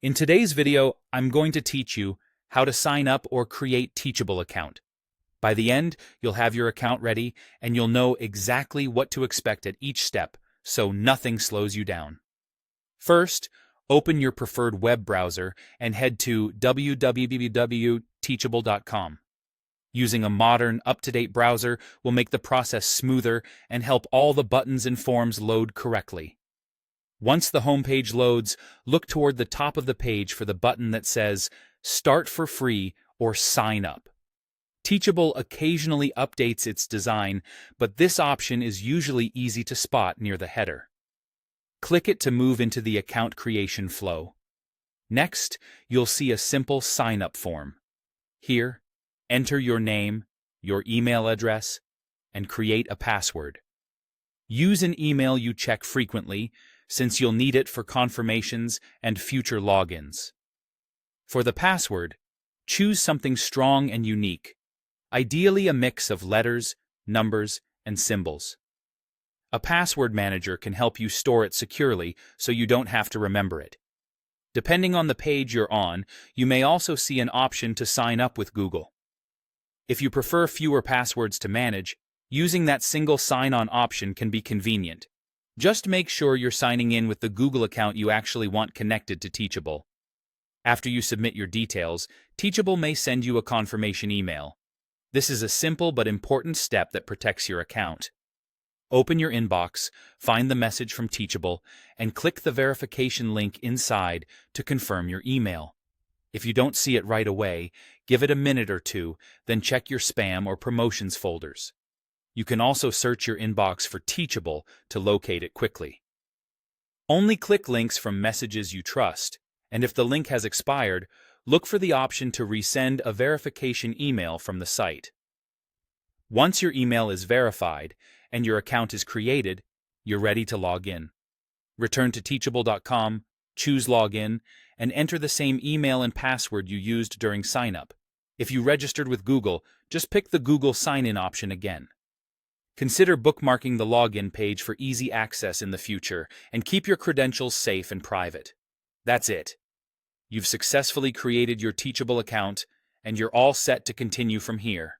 In today's video, I'm going to teach you how to sign up or create Teachable account. By the end, you'll have your account ready and you'll know exactly what to expect at each step, so nothing slows you down. First, open your preferred web browser and head to www.teachable.com. Using a modern, up-to-date browser will make the process smoother and help all the buttons and forms load correctly. Once the homepage loads, look toward the top of the page for the button that says Start for Free or Sign Up. Teachable occasionally updates its design, but this option is usually easy to spot near the header. Click it to move into the account creation flow. Next, you'll see a simple sign-up form. Here, enter your name, your email address, and create a password. Use an email you check frequently, since you'll need it for confirmations and future logins. For the password, choose something strong and unique, ideally a mix of letters, numbers, and symbols. A password manager can help you store it securely so you don't have to remember it. Depending on the page you're on, you may also see an option to sign up with Google. If you prefer fewer passwords to manage, using that single sign-on option can be convenient. Just make sure you're signing in with the Google account you actually want connected to Teachable. After you submit your details, Teachable may send you a confirmation email. This is a simple but important step that protects your account. Open your inbox, find the message from Teachable, and click the verification link inside to confirm your email. If you don't see it right away, give it a minute or two, then check your spam or promotions folders. You can also search your inbox for Teachable to locate it quickly. Only click links from messages you trust, and if the link has expired, look for the option to resend a verification email from the site. Once your email is verified and your account is created, you're ready to log in. Return to teachable.com, choose Login, and enter the same email and password you used during sign-up. If you registered with Google, just pick the Google sign-in option again. Consider bookmarking the login page for easy access in the future, and keep your credentials safe and private. That's it. You've successfully created your Teachable account, and you're all set to continue from here.